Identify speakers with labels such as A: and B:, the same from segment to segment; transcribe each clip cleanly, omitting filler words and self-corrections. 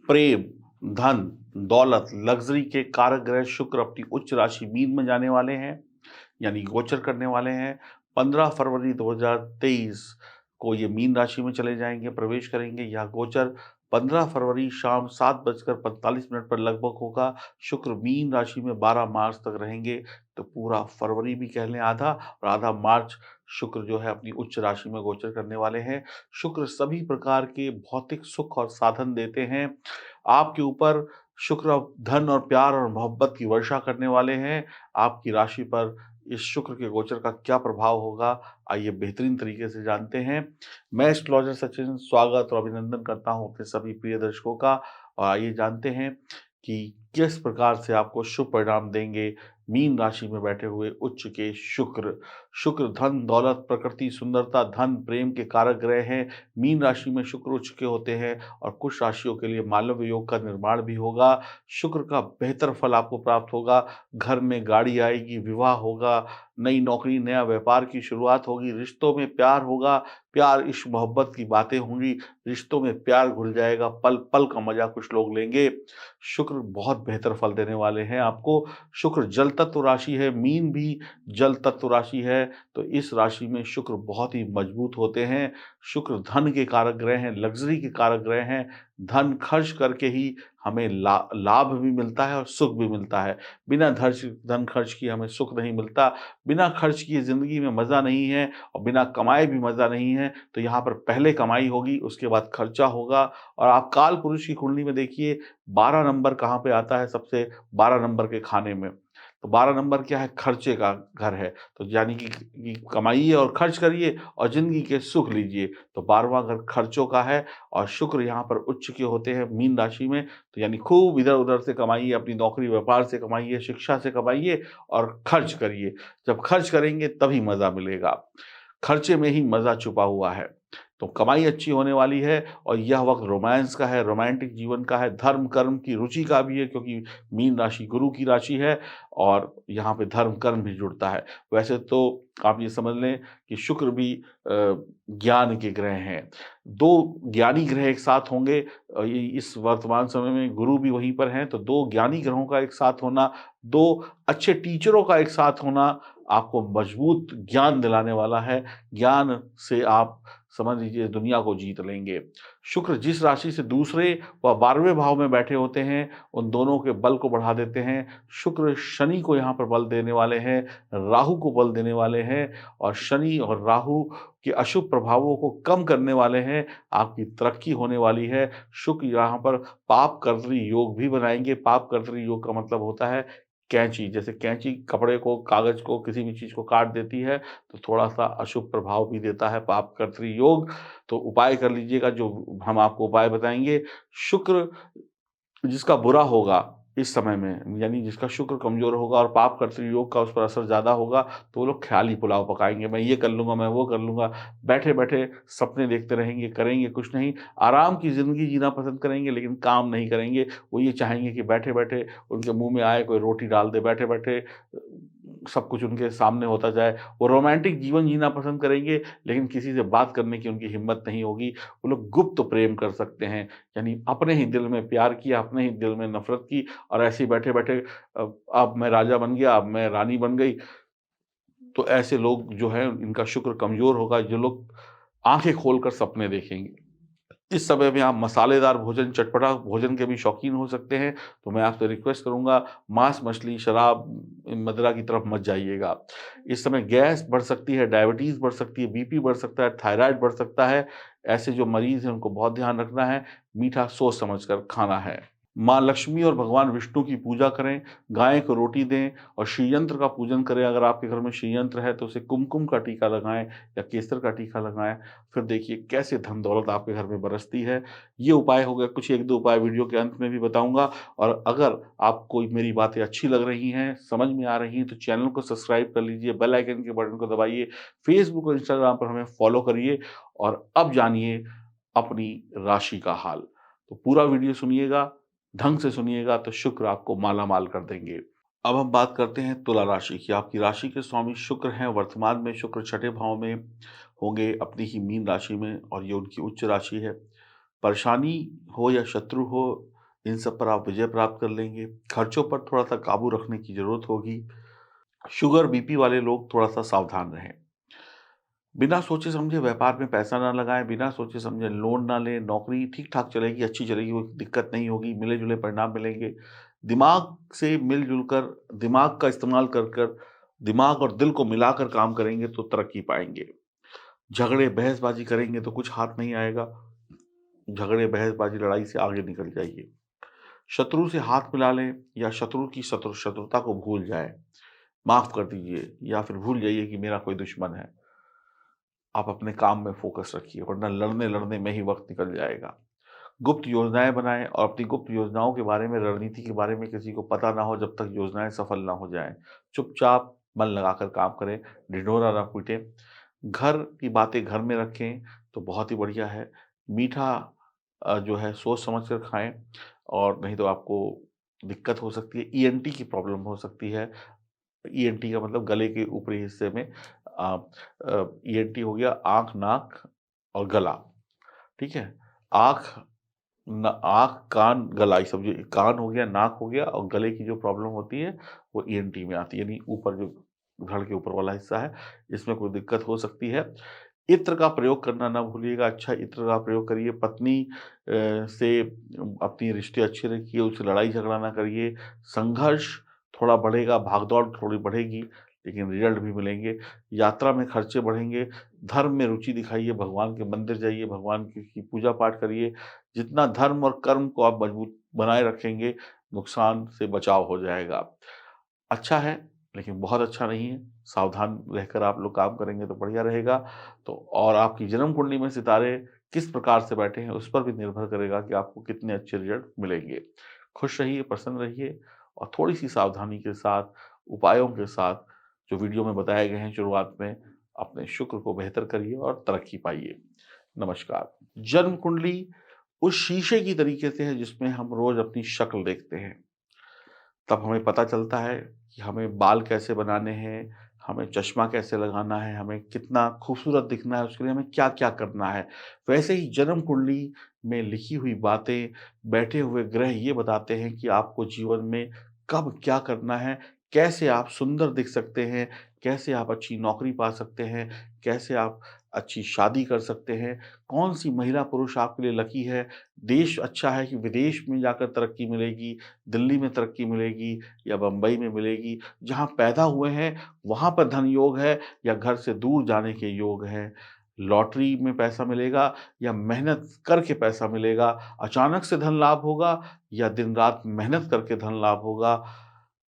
A: प्रेम, धन, दौलत, लग्ज़री के कारक ग्रह शुक्र अपनी उच्च राशि मीन में जाने वाले हैं, यानी गोचर करने वाले हैं। 15 फरवरी 2023 को ये मीन राशि में चले जाएँगे, प्रवेश करेंगे। यह गोचर 15 फरवरी शाम 7:45 पर लगभग होगा। शुक्र मीन राशि में 12 मार्च तक रहेंगे, तो पूरा फरवरी भी कह लें आधा और आधा मार्च शुक्र जो है अपनी उच्च राशि में गोचर करने वाले हैं। शुक्र सभी प्रकार के भौतिक सुख और साधन देते हैं। आपके ऊपर शुक्र अब धन और प्यार और मोहब्बत की वर्षा करने वाले हैं। आपकी राशि पर इस शुक्र के गोचर का क्या प्रभाव होगा, आइए बेहतरीन तरीके से जानते हैं। मैं एस्ट्रोलॉजर सचिन स्वागत और अभिनंदन करता हूँ अपने सभी प्रिय दर्शकों का और आइए जानते हैं कि किस प्रकार से आपको शुभ परिणाम देंगे मीन राशि में बैठे हुए उच्च के शुक्र। शुक्र धन, दौलत, प्रकृति, सुंदरता, धन, प्रेम के कारक ग्रह हैं। मीन राशि में शुक्र उच्च के होते हैं और कुछ राशियों के लिए मालव्य योग का निर्माण भी होगा। शुक्र का बेहतर फल आपको प्राप्त होगा। घर में गाड़ी आएगी, विवाह होगा, नई नौकरी, नया व्यापार की शुरुआत होगी, रिश्तों में प्यार होगा, प्यार, इश्क, मोहब्बत की बातें होंगी, रिश्तों में प्यार घुल जाएगा, पल-पल का मज़ा कुछ लोग लेंगे। शुक्र बहुत बेहतर फल देने वाले हैं आपको। शुक्र जल तत्व राशि है, मीन भी जल तत्व राशि है, तो इस राशि में शुक्र बहुत ही मजबूत होते हैं। शुक्र धन के कारक ग्रह हैं, लग्ज़री के कारक ग्रह हैं। धन खर्च करके ही हमें लाभ भी मिलता है और सुख भी मिलता है। बिना धन खर्च किए हमें सुख नहीं मिलता। बिना खर्च किए ज़िंदगी में मज़ा नहीं है और बिना कमाए भी मज़ा नहीं है। तो यहाँ पर पहले कमाई होगी, उसके बाद खर्चा होगा और आप काल पुरुष की कुंडली में देखिए 12 नंबर कहाँ पे आता है सबसे 12 नंबर के खाने में। तो 12 नंबर क्या है? खर्चे का घर है। तो यानी कि कमाइए और खर्च करिए और ज़िंदगी के सुख लीजिए। तो 12वां घर खर्चों का है और शुक्र यहाँ पर उच्च के होते हैं मीन राशि में। तो यानी खूब इधर-उधर से कमाइए, अपनी नौकरी व्यापार से कमाइए, शिक्षा से कमाइए और खर्च करिए। जब खर्च करेंगे तभी मज़ा मिलेगा। खर्चे में ही मज़ा छुपा हुआ है। तो कमाई अच्छी होने वाली है और यह वक़्त रोमांस का है, रोमांटिक जीवन का है, धर्म कर्म की रुचि का भी है क्योंकि मीन राशि गुरु की राशि है और यहाँ पे धर्म कर्म भी जुड़ता है। वैसे तो आप ये समझ लें कि शुक्र भी ज्ञान के ग्रह हैं। 2 ज्ञानी ग्रह एक साथ होंगे ये इस वर्तमान समय में गुरु भी वहीं पर हैं, तो 2 ज्ञानी ग्रहों का एक साथ होना, 2 अच्छे टीचरों का एक साथ होना आपको मजबूत ज्ञान दिलाने वाला है। ज्ञान से आप समझ लीजिए दुनिया को जीत लेंगे। शुक्र जिस राशि से दूसरे व 12वें भाव में बैठे होते हैं, उन दोनों के बल को बढ़ा देते हैं। शुक्र शनि को यहाँ पर बल देने वाले हैं, राहु को बल देने वाले हैं और शनि और राहु के अशुभ प्रभावों को कम करने वाले हैं। आपकी तरक्की होने वाली है। शुक्र यहाँ पर पाप कर्तरी योग भी बनाएँगे। पाप कर्तरी योग का मतलब होता है कैंची, जैसे कैंची कपड़े को, कागज़ को, किसी भी चीज़ को काट देती है, तो थोड़ा-सा अशुभ प्रभाव भी देता है पाप कर्तरी योग। तो उपाय कर लीजिएगा जो हम आपको उपाय बताएँगे। शुक्र जिसका बुरा होगा इस समय में, यानी जिसका शुक्र कमज़ोर होगा और पाप कर्तृ योग का उस पर असर ज़्यादा होगा, तो वो लोग ख़्याली पुलाव पकाएँगे, मैं ये कर लूँगा, मैं वो कर लूँगा। बैठे-बैठे सपने देखते रहेंगे, करेंगे कुछ नहीं। आराम की ज़िंदगी जीना पसंद करेंगे लेकिन काम नहीं करेंगे। वो ये चाहेंगे कि बैठे-बैठे उनके मुँह में आए कोई रोटी डाल दे, बैठे-बैठे सब कुछ उनके सामने होता जाए। वो रोमांटिक जीवन जीना पसंद करेंगे लेकिन किसी से बात करने की उनकी हिम्मत नहीं होगी। वो लोग गुप्त प्रेम कर सकते हैं, यानी अपने ही दिल में प्यार किया, अपने ही दिल में नफ़रत की और ऐसे ही बैठे-बैठे अब मैं राजा बन गया, अब मैं रानी बन गई। तो ऐसे लोग जो हैं इनका शुक्र कमज़ोर होगा, जो लोग आँखें खोलकर सपने देखेंगे। इस समय में आप मसालेदार भोजन, चटपटा भोजन के भी शौकीन हो सकते हैं, तो मैं आपसे रिक्वेस्ट करूँगा मांस, मछली, शराब, मदिरा की तरफ मत जाइएगा। इस समय गैस बढ़ सकती है, डायबिटीज़ बढ़ सकती है, बीपी बढ़ सकता है, थायरॉइड बढ़ सकता है। ऐसे जो मरीज़ हैं उनको बहुत ध्यान रखना है, मीठा सोच समझ कर खाना है। माँ लक्ष्मी और भगवान विष्णु की पूजा करें, गाय को रोटी दें और श्रीयंत्र का पूजन करें। अगर आपके घर में श्रीयंत्र है तो उसे कुमकुम का टीका लगाएँ या केसर का टीका लगाएँ। फिर देखिए कैसे धन दौलत आपके घर में बरसती है। ये उपाय हो गए, कुछ 1-2 उपाय वीडियो के अंत में भी बताऊँगा और अगर आपको मेरी बातें अच्छी लग रही हैं, समझ में आ रही हैं तो चैनल को सब्सक्राइब कर लीजिए, बेल आइकन के बटन को दबाइए, फेसबुक और इंस्टाग्राम पर हमें फॉलो करिए और अब जानिए अपनी राशि का हाल। तो पूरा वीडियो सुनिएगा, ढंग से सुनिएगा तो शुक्र आपको माला-माल कर देंगे। अब हम बात करते हैं तुला राशि की। आपकी राशि के स्वामी शुक्र हैं, वर्तमान में शुक्र छठे भाव में होंगे अपनी ही मीन राशि में और ये उनकी उच्च राशि है। परेशानी हो या शत्रु हो, इन सब पर आप विजय प्राप्त कर लेंगे। खर्चों पर थोड़ा-सा काबू रखने की ज़रूरत होगी। शुगर, बीपी वाले लोग थोड़ा-सा सावधान रहें। बिना सोचे-समझे व्यापार में पैसा ना लगाएँ, बिना सोचे-समझे लोन ना लें, नौकरी ठीक-ठाक चलेगी, अच्छी चलेगी, कोई दिक्कत नहीं होगी, मिले-जुले परिणाम मिलेंगे। दिमाग से मिल-जुल कर, दिमाग का इस्तेमाल कर दिमाग और दिल को मिलाकर काम करेंगे तो तरक्की पाएँगे। झगड़े, बहसबाजी करेंगे तो कुछ हाथ नहीं आएगा। झगड़े, बहसबाजी, लड़ाई से आगे निकल जाइए। शत्रु से हाथ मिला लें या शत्रु की शत्रुता को भूल जाएँ, माफ़ कर दीजिए या फिर भूल जाइए कि मेरा कोई दुश्मन है। आप अपने काम में फ़ोकस रखिए, वरना लड़ने-लड़ने में ही वक़्त निकल जाएगा। गुप्त योजनाएँ बनाएँ और अपनी गुप्त योजनाओं के बारे में, रणनीति के बारे में किसी को पता ना हो जब तक योजनाएँ सफल ना हो जाएँ। चुपचाप मन लगाकर काम करें, ढिढोरा ना पीटें। घर की बातें घर में रखें तो बहुत ही बढ़िया है। मीठा जो है सोच समझ कर खाएँ और नहीं तो आपको दिक्कत हो सकती है, ईएनटी की प्रॉब्लम हो सकती है। ईएनटी का मतलब गले के ऊपरी हिस्से में ईएनटी हो गया आँख, नाक और गला, ठीक है? आँख आँख, कान, गला ये समझिए कान हो गया, नाक हो गया और गले की जो प्रॉब्लम होती है वो ईएनटी में आती है, यानी ऊपर जो धड़ के ऊपर वाला हिस्सा है, इसमें कोई दिक्कत हो सकती है। इत्र का प्रयोग करना ना भूलिएगा, अच्छा इत्र का प्रयोग करिए। पत्नी से अपनी रिश्ते अच्छे रखिए, उससे लड़ाई झगड़ा ना करिए। संघर्ष थोड़ा बढ़ेगा, भागदौड़ थोड़ी बढ़ेगी, लेकिन रिज़ल्ट भी मिलेंगे। यात्रा में खर्चे बढ़ेंगे, धर्म में रुचि दिखाइए, भगवान के मंदिर जाइए, भगवान की पूजा-पाठ करिए। जितना धर्म और कर्म को आप मजबूत बनाए रखेंगे, नुकसान से बचाव हो जाएगा। अच्छा है, लेकिन बहुत अच्छा नहीं है। सावधान रहकर आप लोग काम करेंगे तो बढ़िया रहेगा। तो और आपकी जन्म कुंडली में सितारे किस प्रकार से बैठे हैं, उस पर भी निर्भर करेगा कि आपको कितने अच्छे रिज़ल्ट मिलेंगे। खुश रहिए, प्रसन्न रहिए और थोड़ी-सी सावधानी के साथ, उपायों के साथ, जो वीडियो में बताए गए हैं शुरुआत में, अपने शुक्र को बेहतर करिए और तरक्की पाइए। नमस्कार। जन्म कुंडली उस शीशे की तरीके से है जिसमें हम रोज़ अपनी शक्ल देखते हैं। तब हमें पता चलता है कि हमें बाल कैसे बनाने हैं, हमें चश्मा कैसे लगाना है, हमें कितना खूबसूरत दिखना है, उसके लिए हमें क्या-क्या करना है। वैसे ही जन्म कुंडली में लिखी हुई बातें, बैठे हुए ग्रह ये बताते हैं कि आपको जीवन में कब क्या करना है, कैसे आप सुंदर दिख सकते हैं, कैसे आप अच्छी नौकरी पा सकते हैं, कैसे आप अच्छी शादी कर सकते हैं, कौन-सी महिला-पुरुष आपके लिए लकी है, देश अच्छा है कि विदेश में जाकर तरक्की मिलेगी, दिल्ली में तरक्की मिलेगी या बम्बई में मिलेगी, जहाँ पैदा हुए हैं वहाँ पर धन योग है या घर से दूर जाने के योग हैं। लॉटरी में पैसा मिलेगा या मेहनत करके पैसा मिलेगा, अचानक से धन लाभ होगा या दिन-रात मेहनत करके धन लाभ होगा,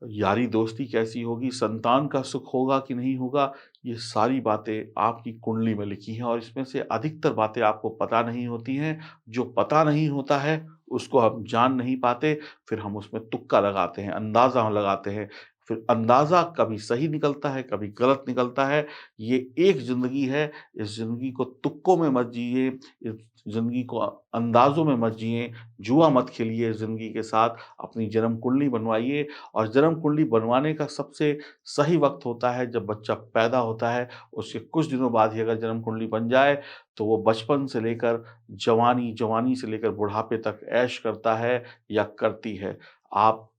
A: यारी दोस्ती कैसी होगी, संतान का सुख होगा कि नहीं होगा, ये सारी बातें आपकी कुंडली में लिखी हैं और इसमें से अधिकतर बातें आपको पता नहीं होती हैं। जो पता नहीं होता है, उसको हम जान नहीं पाते, फिर हम उसमें तुक्का लगाते हैं, अंदाज़ा लगाते हैं। फिर अंदाज़ा कभी सही निकलता है, कभी गलत निकलता है। ये एक ज़िंदगी है, इस ज़िंदगी को तुक्कों में मत जिए, इस ज़िंदगी को अंदाज़ों में मत जिए, जुआ मत खेलिए ज़िंदगी के साथ। अपनी जन्म कुंडली बनवाइए और जन्म कुंडली बनवाने का सबसे सही वक़्त होता है जब बच्चा पैदा होता है, उसके कुछ दिनों बाद ही अगर जन्म कुंडली बन जाए, तो वो बचपन से लेकर जवानी, जवानी से लेकर बुढ़ापे तक ऐश करता है या करती है। आप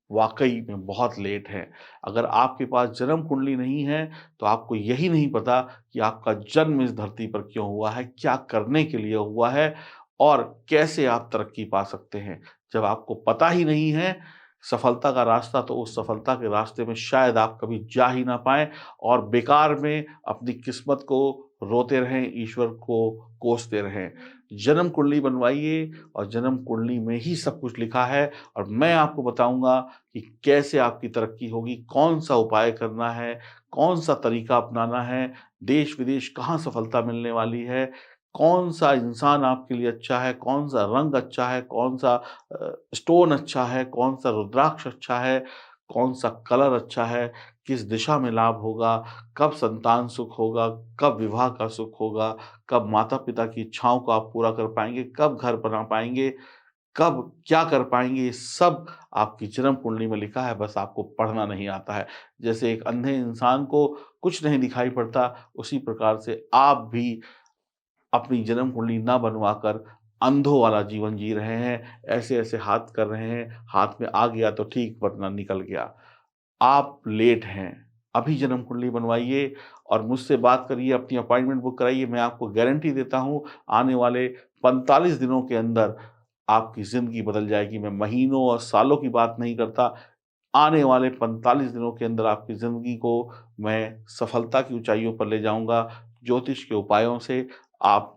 A: वाक़ई में बहुत लेट हैं। अगर आपके पास जन्म कुंडली नहीं है, तो आपको यही नहीं पता कि आपका जन्म इस धरती पर क्यों हुआ है, क्या करने के लिए हुआ है और कैसे आप तरक्की पा सकते हैं। जब आपको पता ही नहीं है सफलता का रास्ता, तो उस सफलता के रास्ते में शायद आप कभी जा ही ना पाएँ और बेकार में अपनी किस्मत को रोते रहें, ईश्वर को कोसते रहें। जन्म कुंडली बनवाइए और जन्म कुंडली में ही सब कुछ लिखा है और मैं आपको बताऊँगा कि कैसे आपकी तरक्की होगी, कौन-सा उपाय करना है, कौन-सा तरीका अपनाना है, देश-विदेश कहाँ सफलता मिलने वाली है, कौन-सा इंसान आपके लिए अच्छा है, कौन-सा रंग अच्छा है, कौन-सा स्टोन अच्छा है, कौन-सा रुद्राक्ष अच्छा है, कौन-सा कलर अच्छा है, किस दिशा में लाभ होगा, कब संतान सुख होगा, कब विवाह का सुख होगा, कब माता-पिता की इच्छाओं को आप पूरा कर पाएँगे, कब घर बना पाएँगे, कब क्या कर पाएँगे, ये सब आपकी जन्म कुंडली में लिखा है, बस आपको पढ़ना नहीं आता है। जैसे एक अंधे इंसान को कुछ नहीं दिखाई पड़ता, उसी प्रकार से आप भी अपनी जन्म कुंडली ना बनवाकर अंधों वाला जीवन जी रहे हैं, ऐसे-ऐसे हाथ कर रहे हैं, हाथ में आ गया तो ठीक वरना निकल गया। आप लेट हैं, अभी जन्म कुंडली बनवाइए और मुझसे बात करिए, अपनी अपॉइंटमेंट बुक कराइए। मैं आपको गारंटी देता हूँ, आने वाले 45 दिनों के अंदर आपकी ज़िंदगी बदल जाएगी। मैं महीनों और सालों की बात नहीं करता, आने वाले 45 दिनों के अंदर आपकी ज़िंदगी को मैं सफलता की ऊँचाइयों पर ले जाऊँगा। ज्योतिष के उपायों से आप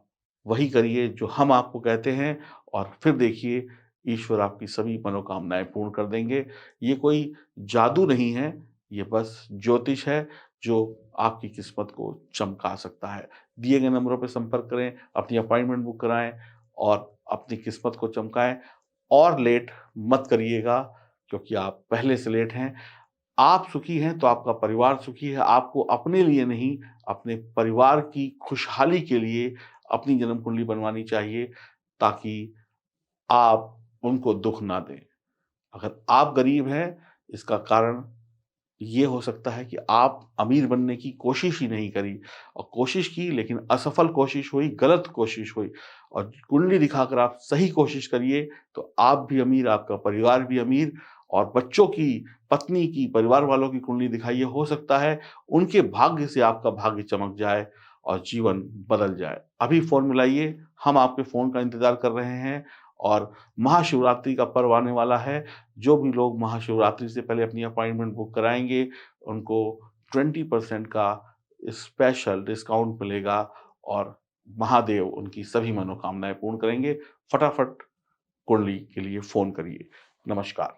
A: वही करिए जो हम आपको कहते हैं और फिर देखिए ईश्वर आपकी सभी मनोकामनाएँ पूर्ण कर देंगे। ये कोई जादू नहीं है, ये बस ज्योतिष है जो आपकी किस्मत को चमका सकता है। दिए गए नंबरों पे संपर्क करें, अपनी अपॉइंटमेंट बुक कराएँ और अपनी किस्मत को चमकाएँ और लेट मत करिएगा क्योंकि आप पहले से लेट हैं। आप सुखी हैं तो आपका परिवार सुखी है। आपको अपने लिए नहीं, अपने परिवार की खुशहाली के लिए अपनी जन्म कुंडली बनवानी चाहिए ताकि आप उनको दुःख ना दें। अगर आप गरीब हैं, इसका कारण ये हो सकता है कि आप अमीर बनने की कोशिश ही नहीं करी और कोशिश की लेकिन असफल कोशिश हुई, गलत कोशिश हुई और कुंडली दिखाकर आप सही कोशिश करिए, तो आप भी अमीर, आपका परिवार भी अमीर और बच्चों की, पत्नी की, परिवार वालों की कुंडली दिखाइए, हो सकता है उनके भाग्य से आपका भाग्य चमक जाए और जीवन बदल जाए। अभी फ़ोन मिलाइए, हम आपके फ़ोन का इंतज़ार कर रहे हैं और महाशिवरात्रि का पर्व आने वाला है। जो भी लोग महाशिवरात्रि से पहले अपनी अपॉइंटमेंट बुक कराएँगे, उनको 20% का स्पेशल डिस्काउंट मिलेगा और महादेव उनकी सभी मनोकामनाएँ पूर्ण करेंगे। फटाफट कुंडली के लिए फ़ोन करिए। नमस्कार।